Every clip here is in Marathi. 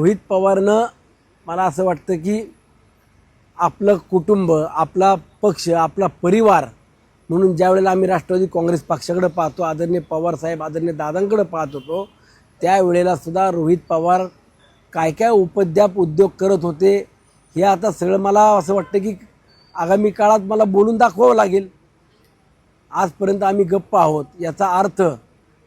रोहित पवारनं मला असं वाटतं की आपलं कुटुंब, आपला पक्ष, आपला परिवार म्हणून ज्या वेळेला आम्ही राष्ट्रवादी काँग्रेस पक्षाकडे पाहतो, आदरणीय पवारसाहेब, आदरणीय दादांकडे पाहत होतो, त्यावेळेला सुद्धा रोहित पवार काय काय उपद्व्याप उद्योग करत होते हे आता सगळं मला असं वाटतं की आगामी काळात मला बोलून दाखवावं लागेल. आजपर्यंत आम्ही गप्प आहोत, याचा अर्थ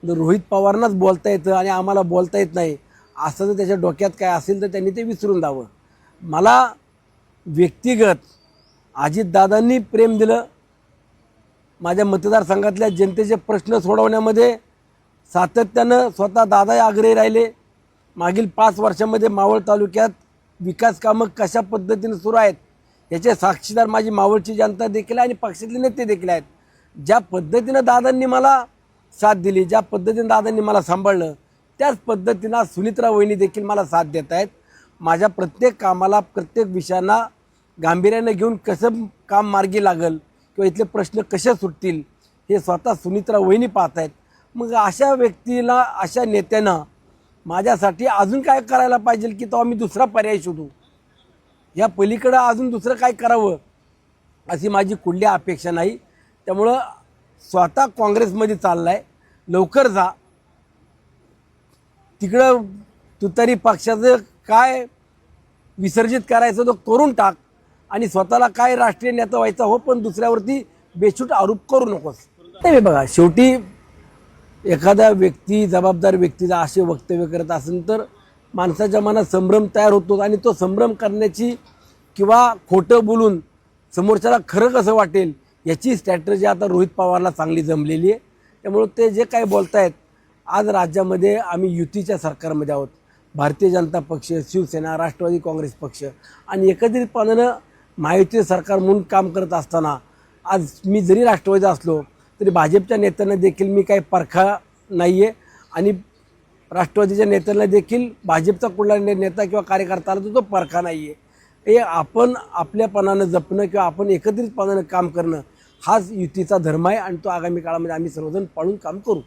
रोहित पवारांनाच बोलता येतं आणि आम्हाला बोलता येत नाही असं जर त्याच्या डोक्यात काय असेल तर त्यांनी ते विसरून द्यावं. मला व्यक्तिगत अजितदादांनी प्रेम दिलं. माझ्या मतदारसंघातल्या जनतेचे प्रश्न सोडवण्यामध्ये सातत्यानं स्वतः दादा आग्रही राहिले. मागील 5 वर्षामध्ये मावळ तालुक्यात विकास कामं कशा पद्धतीने सुरू आहेत याचे साक्षीदार माझी मावळची जनता देखील आहे आणि पक्षातले नेते देखील आहेत. ज्या पद्धतीनं दादांनी मला साथ दिली, ज्या पद्धतीनं दादांनी मला सांभाळलं, त्याच पद्धतीनं सुनित्रा वहिनी देखील मला साथ देत आहेत. माझ्या प्रत्येक कामाला, प्रत्येक विषयांना गांभीर्याने घेऊन कसं काम मार्गी लागेल किंवा इथले प्रश्न कसे सुटतील हे स्वतः सुनित्रा वहिनी पाहत आहेत. मग अशा व्यक्तीला, अशा नेत्यानं माझ्यासाठी अजून काय करायला पाहिजे की तो आम्ही दुसरा पर्याय शोधू, या पलीकडं अजून दुसरं काय करावं अशी माझी कुठली अपेक्षा नाही. त्यामुळं स्वतः काँग्रेसमध्ये चालला आहे, लवकर जा तिकडं. तुतारी पक्षाचं काय विसर्जित करायचं तो करून टाक आणि स्वतःला काय राष्ट्रीय नेता व्हायचा हो, पण दुसऱ्यावरती बेछूट आरोप करू नकोस. नाही बघा, शेवटी एखादा व्यक्ती, जबाबदार व्यक्तीला असे वक्तव्य करत असेल तर माणसाच्या मनात संभ्रम तयार होतो आणि तो संभ्रम करण्याची किंवा खोटं बोलून समोरच्याला खरं कसं वाटेल याची स्ट्रॅटर्जी आता रोहित पवारला चांगली जमलेली आहे. त्यामुळे ते जे काही बोलतायत, आज राज्यामध्ये आम्ही युतीच्या सरकारमध्ये आहोत. भारतीय जनता पक्ष, शिवसेना, राष्ट्रवादी काँग्रेस पक्ष आणि एकत्रितपणानं महायुतीचे सरकार म्हणून काम करत असताना आज मी जरी राष्ट्रवादी असलो तरी भाजपच्या नेत्यांना देखील मी काही परखा नाही आहे आणि राष्ट्रवादीच्या नेत्यांना देखील भाजपचा कुठला नेता किंवा कार्यकर्ता आला तर तो परखा नाही आहे. हे आपण आपल्यापणानं जपणं किंवा आपण एकत्रितपणानं काम करणं हाच युतीचा धर्म आहे आणि तो आगामी काळामध्ये आम्ही सर्वजण पाळून काम करू.